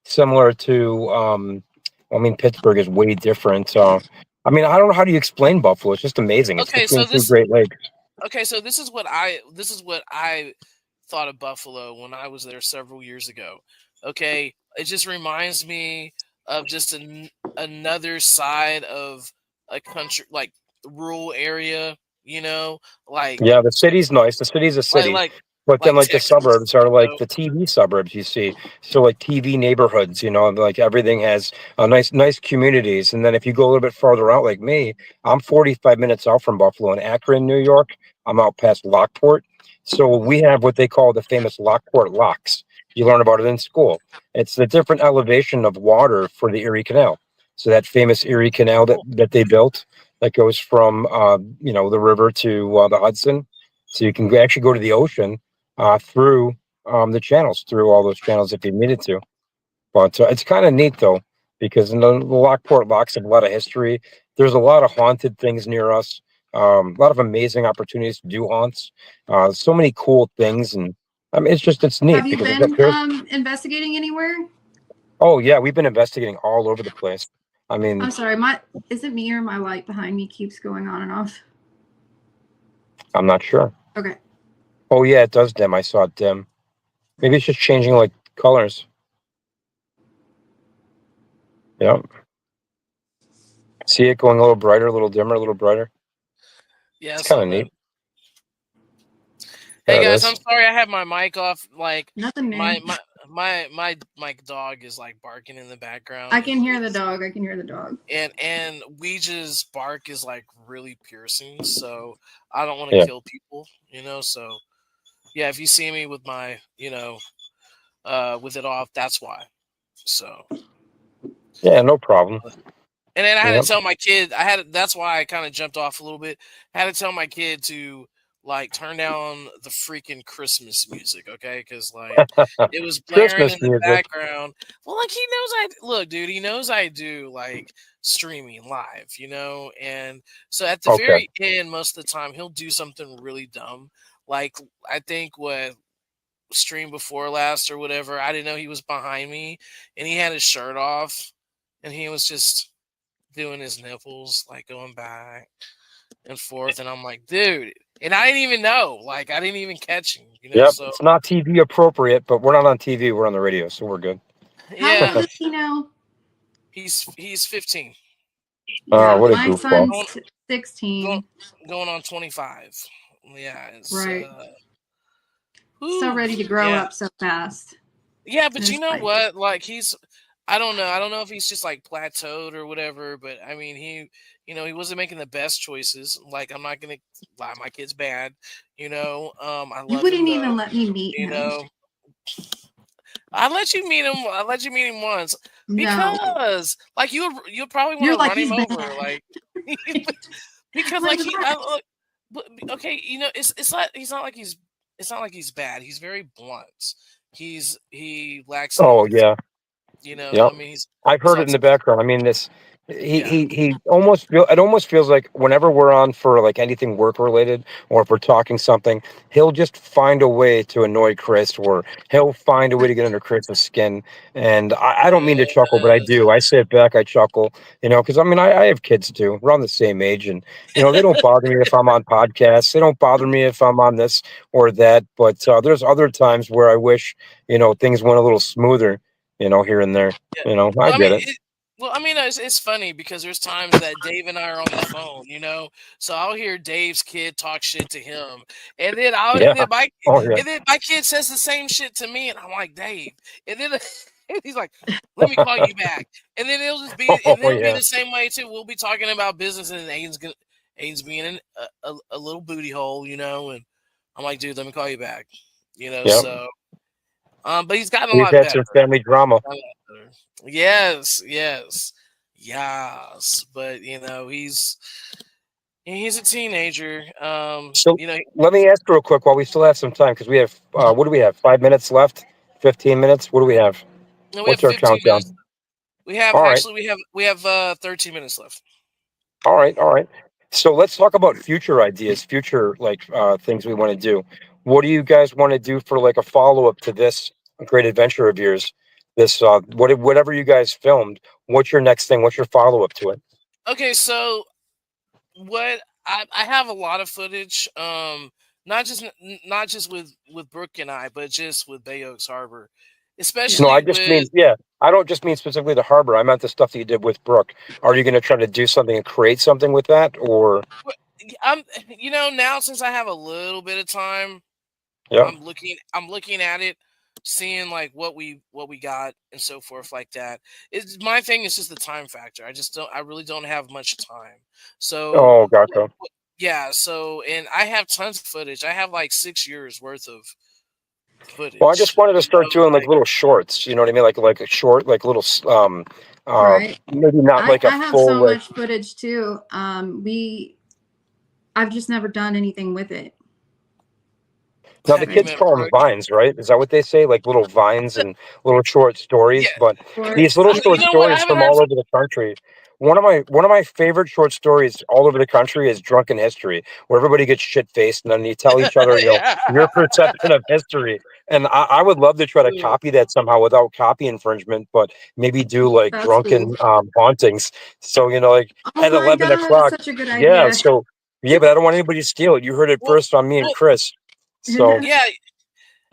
similar to. I mean, Pittsburgh is way different. I mean, I don't know how do you explain Buffalo. It's just amazing. It's okay. between two Great Lakes. So this is what I thought of Buffalo when I was there several years ago. Okay, it just reminds me of just another side of a country, like the rural area. Like Yeah, the city's nice. The city's a like city, like but then like like the Texas. suburbs are like the TV suburbs you see. So like TV neighborhoods, like everything has nice communities. And then if you go a little bit farther out, like me, I'm 45 minutes out from Buffalo in Akron, New York. I'm out past Lockport. So we have what they call the famous Lockport locks. You learn about it in school. It's the different elevation of water for the Erie Canal. So that famous Erie Canal that they built that goes from the river to the Hudson, so you can actually go to the ocean through the channels, through all those channels if you needed to. But it's kind of neat though, because in the Lockport locks have a lot of history. There's a lot of haunted things near us. A lot of amazing opportunities to do haunts. So many cool things, and I mean, it's Have neat you because been there's. investigating anywhere? Oh yeah, we've been investigating all over the place. I I'm mean, sorry, is it me or my light behind me keeps going on and off? I'm not sure. Okay. Oh yeah, it does dim. I saw it dim. Maybe it's just changing like colors. Yep. See it going a little brighter, a little dimmer, a little brighter. Yeah, It's I kind saw of that. neat. Hey There it guys, I'm is. sorry I have my mic off. Like Nothing new. my dog is like barking in the background, I can hear the dog. I can hear the dog. and Ouija's bark is like really piercing. So I don't want to Yeah. kill people, So yeah, if you see me with my with it off, that's why. So Yeah, no problem. and then I had to Yep. tell my kid. That's why I kind of jumped off a little bit. I had to tell my kid to like turn down the freaking Christmas music, okay? Because like it was blaring Christmas in the music. background. Well, like he knows I look, dude. He knows I do like streaming live, And so at the Okay. very end, most of the time, he'll do something really dumb. Like I think what stream before last or whatever, I didn't know he was behind me, and he had his shirt off, and he was just doing his nipples, like going back and forth, and I'm like, dude, and I didn't even know, like I didn't even catch him, Yep. So It's not TV appropriate, but we're not on TV. We're on the radio, so we're good. How old yeah, is he now? he's 15, Yeah, What a my goofball. going, son's 16. going on 25. Yeah, it's Right. So whew, ready to grow yeah, up so fast. yeah, And but you it's know like, what? Like I don't know. I don't know if he's just like plateaued or whatever, but I mean, he wasn't making the best choices. Like, I'm not gonna lie, my kid's bad. I you love him wouldn't though. even let me meet You him. know, I let you meet him. I let you meet him once No. because, like, you'll probably want You're to like, run him he's over, bad. like, because Like, like what? but, okay, it's not. It's not like he's bad. He's very blunt. He lacks Oh empathy. yeah. I Yep. mean, I've he's heard it in the autistic. background. I mean, this Yeah. he almost feel it almost feels like whenever we're on for like anything work related or if we're talking something, he'll just find a way to annoy Chris or he'll find a way to get under Chris's skin. And I don't mean to chuckle, but I do. I sit back, I chuckle, because I mean I have kids too. We're on the same age, and they don't bother me if I'm on podcasts. They don't bother me if I'm on this or that. But there's other times where I wish things went a little smoother, here and there. Yeah. I Well, I get mean, it. it's funny because there's times that Dave and I are on the phone, so I'll hear Dave's kid talk shit to him, and then Yeah. Oh yeah. my kid says the same shit to me, and I'm like, Dave, and then he's like, let me call you back, and then Oh it'll be yeah. the same way too. We'll be talking about business, and Aiden's being a little booty hole, and I'm like, dude, let me call you back, Yep. so. But he's gotten a We've lot had better. some family drama. Yes, yes, yes. But he's a teenager. So let me ask real quick while we still have some time because we have what do we have? 5 minutes left? 15 minutes? What do we have? No, we have What's our 15 countdown? minutes. We have All right. actually we have 13 minutes left. All right. All right. So let's talk about future ideas, future like things we want to do. What do you guys want to do for like a follow up to this great adventure of yours? This whatever you guys filmed. What's your next thing? What's your follow up to it? Okay, so what I have a lot of footage. Not just with Brooke and I, but just with Bay Oaks Harbor, No, especially I just with mean, yeah, I don't just mean specifically the harbor. I meant the stuff that you did with Brooke. Are you going to try to do something and create something with that, or? I'm now since I have a little bit of time. Yeah. I'm looking at it, seeing like what we got and so forth like that. It's my thing is just the time factor. I really don't have much time. So Oh, gotcha. yeah, so and I have tons of footage. I have like 6 years worth of Well, I just footage. wanted to start doing like Like little shorts. You know what I mean? Like a short, like little, right. maybe not like a I have full so like. much footage too. I've just never done anything with it. Now the have you kids Right. met call them Brooke? vines, right? Is that what they say? Like little vines and little short Yeah. stories. But these Shorts. little Yeah. short You know what? I stories haven't from had all over the country. one of my favorite short stories all over the country is Drunken History, where everybody gets shit faced and then you tell each other, Yeah. your perception of history. And I would love to try to Cool. copy that somehow without copy infringement, but maybe do like That's cool. drunken hauntings. So like Oh at my 11 o'clock. God, such a good Yeah. idea. So yeah, but I don't want anybody to steal it. You heard it Well, first on me and well, Chris. So yeah,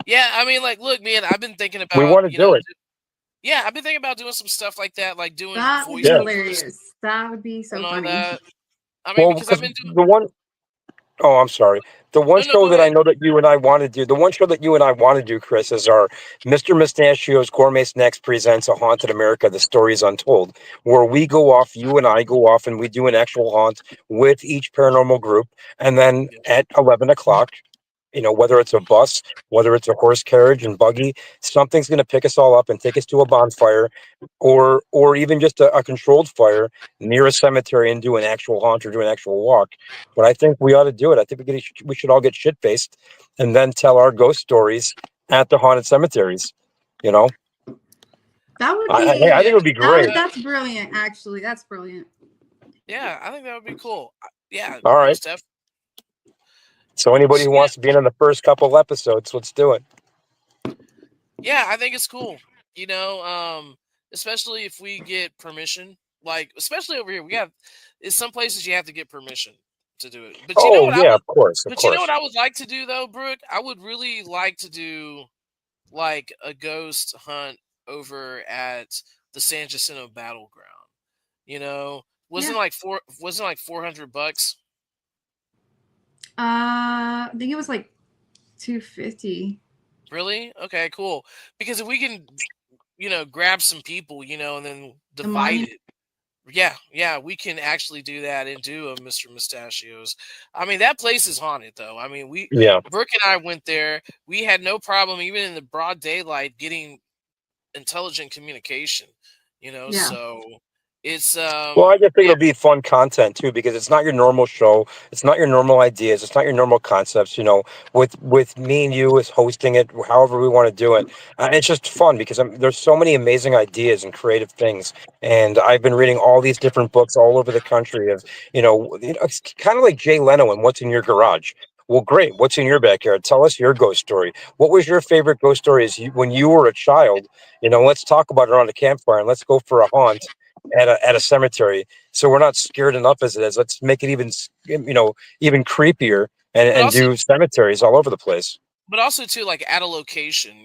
yeah. I mean, like, look, man, I've been thinking we about, want to do it. yeah, I've been thinking about doing some stuff like that, like doing That would be Yeah. voiceovers hilarious. That would be and so all funny. that. I mean, Well, because I've because been doing. the one Oh, I'm sorry. The one No, no, show go that I ahead. know that you and I want to do, the one show that you and I want to do, Chris, is our Mr. Mustachio's Gourmet Snacks presents A Haunted America, The Stories Untold, where we go off, you and I go off and we do an actual haunt with each paranormal group. And then Yeah. at 11 o'clock, whether it's a bus, whether it's a horse carriage and buggy, something's going to pick us all up and take us to a bonfire or even just a controlled fire near a cemetery and do an actual haunt or do an actual walk. But I think we ought to do it. I think we should all get shit faced and then tell our ghost stories at the haunted cemeteries. You know, That would I think it be would be great. that's brilliant. Actually, that's brilliant. Yeah, I think that would be cool. Yeah, All right. most definitely. So anybody who Yeah, wants to be in the first couple episodes, let's do it. yeah, I think it's cool. Especially if we get permission. Like, especially over here, in some places you have to get permission to do it. But you know Oh what I yeah, would of course, of but you know what course. I would like to do though, Brooke? I would really like to do like a ghost hunt over at the San Jacinto Battleground. You know, Yeah. wasn't like $400. I think it was like 250. Really? Okay, cool. Because if we can, grab some people, and then The divide money. it. Yeah, yeah, we can actually do that and do a Mr. Mustachios. I mean, that place is haunted though. I mean, Yeah. Brooke and I went there. We had no problem even in the broad daylight getting intelligent communication, Yeah. so it's Well, I just think yeah, it'll be fun content too because it's not your normal show. It's not your normal ideas. It's not your normal concepts. With me and you as hosting it, however we want to do it, it's just fun because there's so many amazing ideas and creative things. And I've been reading all these different books all over the country of it's kind of like Jay Leno and What's in Your Garage. Well, great. What's in your backyard? Tell us your ghost story. What was your favorite ghost story when you were a child? Let's talk about it around a campfire and let's go for a haunt at a cemetery, so we're not scared enough as it is. Let's make it even creepier but and also do cemeteries all over the place. too, like at a location,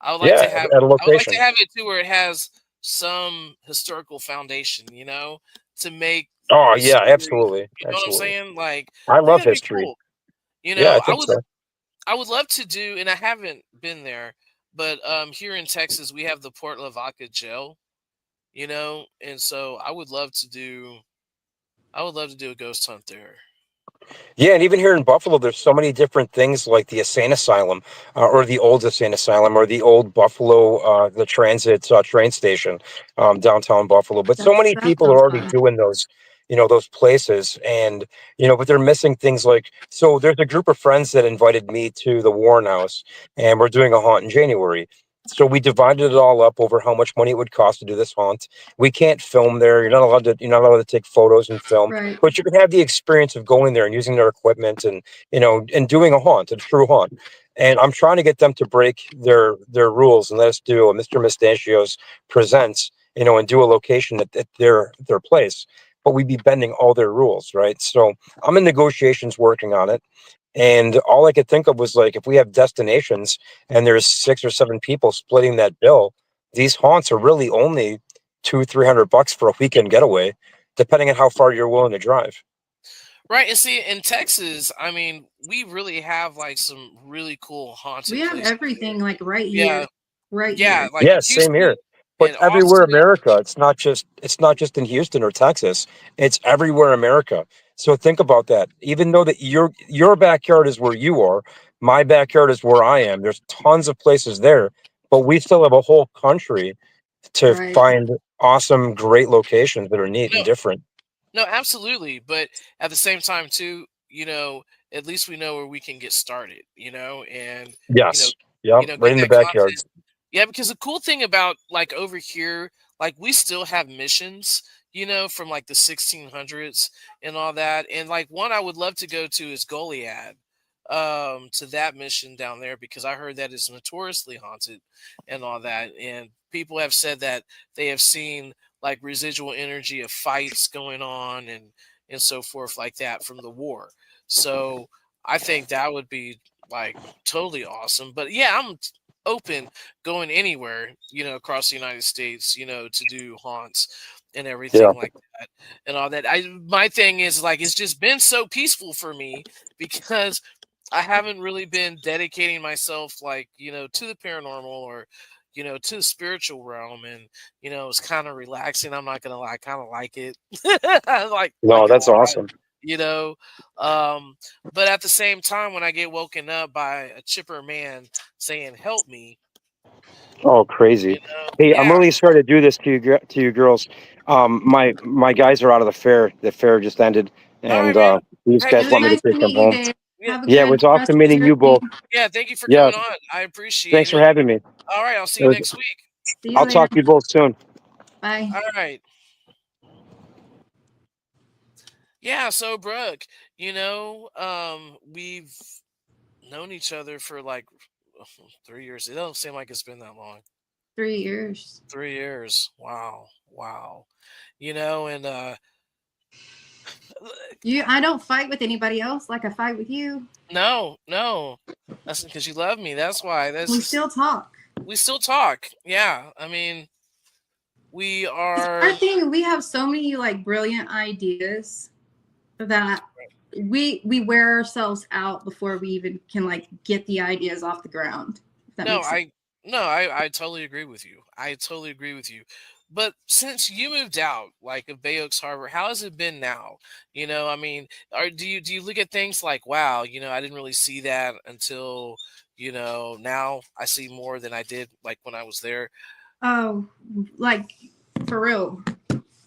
I would like Yeah, to have at a I would like to location. have it too where it has some historical foundation, to make Oh the yeah, story. absolutely, You know what I'm absolutely. saying? Like, I I think love that'd be history. cool. Yeah, I think so. I would love to do, and I haven't been there, but here in Texas we have the Port Lavaca jail, and so I would love to do a ghost hunt there. Yeah, and even here in Buffalo, there's so many different things like the Insane Asylum, or the old Insane Asylum, or the old Buffalo, the transit train station, downtown Buffalo. But so many That people are sounds already fun. doing those places, and but they're missing things like. So there's a group of friends that invited me to the Warren House, and we're doing a haunt in January. So we divided it all up over how much money it would cost to do this haunt. We can't film there. You're not allowed to take photos and film, Right. but you can have the experience of going there and using their equipment and and doing a true haunt. And I'm trying to get them to break their rules and let us do a Mr. Mustachios presents, and do a location at their place. But we'd be bending all their rules, right? So I'm in negotiations working on it. And all I could think of was like if we have destinations and there's 6 or 7 people splitting that bill, these haunts are really only 200-300 bucks for a weekend getaway, depending on how far you're willing to drive. Right, and see, in Texas, I mean, we really have like some really cool We haunted have places everything here. like right Yeah, here. Right yeah, here. like Yeah, same Houston here. But and everywhere Austin. America, it's not just in Houston or Texas. It's everywhere America. So think about that. Even though that your backyard is where you are, my backyard is where I am. There's tons of places there, but we still have a whole country to Right. find awesome, great locations that are neat No, and different. no, absolutely. But at the same time, too, at least we know where we can get started, and you know, Yes. Yep. Right get in the that content. backyards. Yeah, because the cool thing about like over here, like we still have missions, from like the 1600s and all that. And like one I would love to go to is Goliad, to that mission down there, because I heard that is notoriously haunted and all that. And people have said that they have seen like residual energy of fights going on and so forth like that from the war. So I think that would be like totally awesome. But yeah, I'm open going anywhere, across the United States, to do haunts and Yeah. everything like that and all that. My thing is like it's just been so peaceful for me because I haven't really been dedicating myself like, to the paranormal or to the spiritual realm, and it's kind of relaxing. I'm not gonna lie, I kind of like it. I like No, it a that's lot, awesome. you know. Um, but at the same time, when I get woken up by a chipper man saying "Help me," Oh, crazy. Hey, I'm yeah. really sorry to do this to you, to you girls. My guys are out of the fair. The fair just ended, All right, and man. these Hey, It guys was want me to nice to take them meet you, home. Dave. yeah, Have a Yeah, it good was awesome rest of meeting your you both. evening. yeah. Thank you for Yeah, coming on. I thanks appreciate for it. having me. All right, I'll see It you was, next week. See you I'll later. talk to you both soon. Bye. All right. Yeah, so Brooke, we've known each other for like 3 years. It don't seem like it's been that long. 3 years. 3 years. Wow. Wow. And I don't fight with anybody else like I fight with you. no, no. That's because you love me. That's why. That's We just still talk. we still talk. Yeah. I mean, we Our are thing, we have so many like brilliant ideas that we wear ourselves out before we even can like get the ideas off the ground. If that no, makes sense. I totally agree with you. I totally agree with you. But since you moved out, like of Bay Oaks Harbor, how has it been now? I mean, do you look at things like, wow, I didn't really see that until, now I see more than I did like when I was there. Oh, like for real.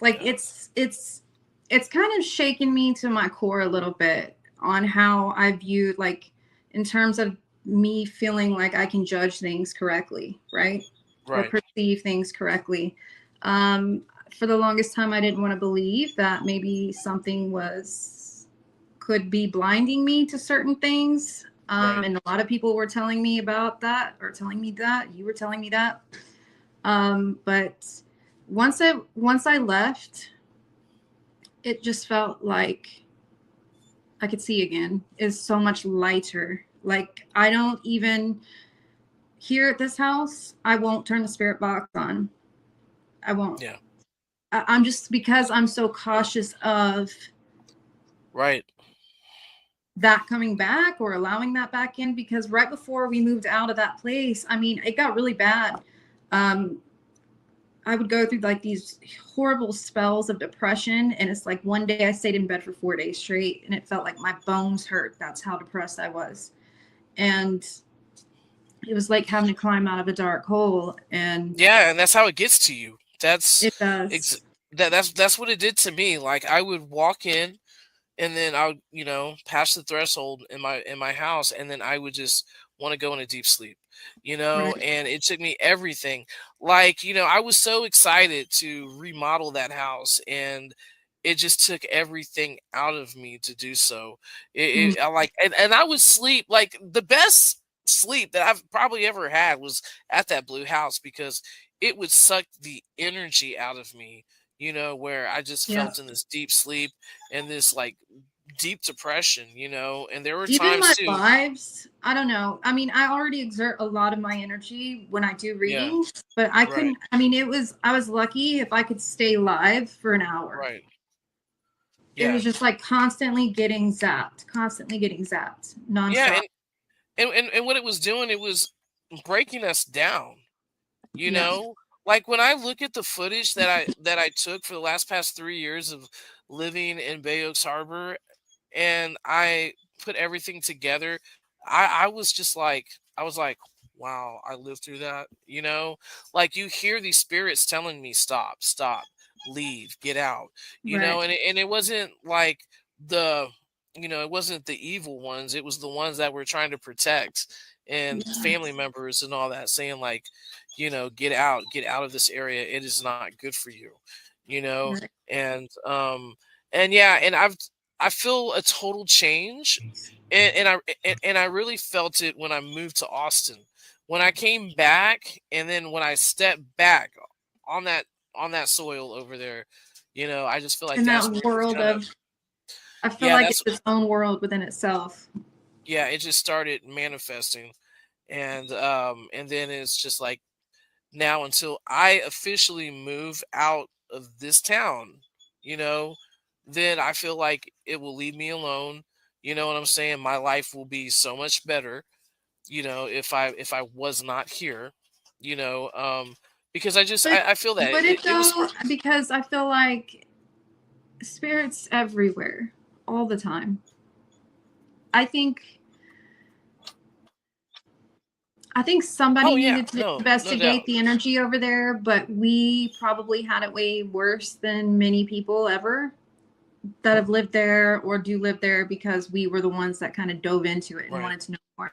Like Yeah. it's kind of shaken me to my core a little bit on how I viewed like in terms of me feeling like I can judge things correctly, right? Or Right. perceive things correctly. Um, for the longest time, I didn't want to believe that maybe something could be blinding me to certain things. Right. And a lot of people were telling me about that, or telling me that. You were telling me that. But once I left, it just felt like I could see again. It's so much lighter. Like I don't even here at this house, I won't turn the spirit box on. I won't. Yeah. I'm just because I'm so cautious of Right. that coming back or allowing that back in, because right before we moved out of that place, I mean, it got really bad. Um, I would go through like these horrible spells of depression. And it's like one day I stayed in bed for 4 days straight and it felt like my bones hurt. That's how depressed I was. And it was like having to climb out of a dark hole. And Yeah, and that's how it gets to you. it Ex- does. that's what it did to me. Like I would walk in, and then I would, pass the threshold in my house, and then I would just want to go in a deep sleep, Right. and it took me everything. Like, I was so excited to remodel that house, and it just took everything out of me to do so. I like, and I would sleep like the best sleep that I've probably ever had was at that blue house, because it would suck the energy out of me, where I just Yeah. felt in this deep sleep and this like deep depression, and there were Even times my too. lives, I don't know. I mean, I already exert a lot of my energy when I do Yeah, readings, but I right, couldn't. I mean, I was lucky if I could stay live for an hour. right. It Yeah, was just like constantly getting zapped yeah, nonstop. and what it was doing, it was breaking us down, you Yeah. know like when I look at the footage that I took for the last past 3 years of living in Bay Oaks Harbor, and I put everything together, I was just like, I was like, wow, I lived through that. Like you hear these spirits telling me, stop, stop, leave, get out. Right. And it wasn't like the it wasn't the evil ones. It was the ones that were trying to protect, and family Yes. members and all that, saying like, get out of this area. It is not good for you. Right. And yeah, and I feel a total change, and I really felt it when I moved to Austin. When I came back, and then when I stepped back on that soil over there, I just feel like In that's that where it's world kind of, of, I feel yeah, like that's, it's its own world within itself. yeah, it just started manifesting, and then it's just like, now until I officially move out of this town, you know, then I feel like it will leave me alone. You know what I'm saying? My life will be so much better, if I was not here, you know, because But I feel that would it it was, though? Because I feel like spirits everywhere, all the time. I think somebody oh yeah, needed to no doubt. investigate the energy over there, but we probably had it way worse than many people ever that have lived there or do live there, because we were the ones that kind of dove into it and Right. wanted to know more.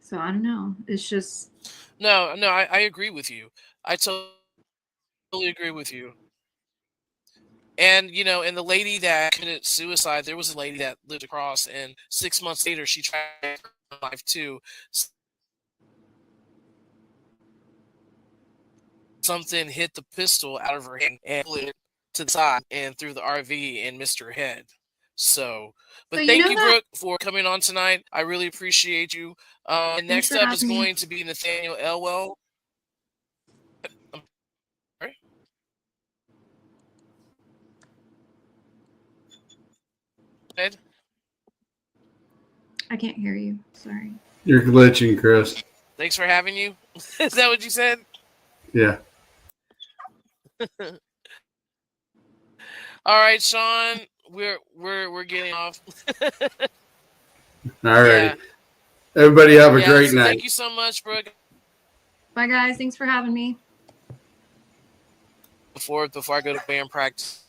So I don't know. It's just, No, I agree with you. I totally agree with you. And and the lady that committed suicide, there was a lady that lived across, and 6 months later, she tried her life too. Something hit the pistol out of her hand and pulled it to the side and through the RV and missed her head. So, so but you thank know you, that. Brooke, for coming on tonight. I really appreciate you. And Thanks next for up is having me. going to be Nathaniel Elwell. I'm sorry. Ed, I can't hear you. Sorry. You're glitching, Chris. thanks for having you. Is that what you said? Yeah. All right, Sean, we're getting off. All righty. Yeah, Everybody have a yeah. great So night. thank you so much, Brooke. Bye, guys. Thanks for having me. Before I go to band practice.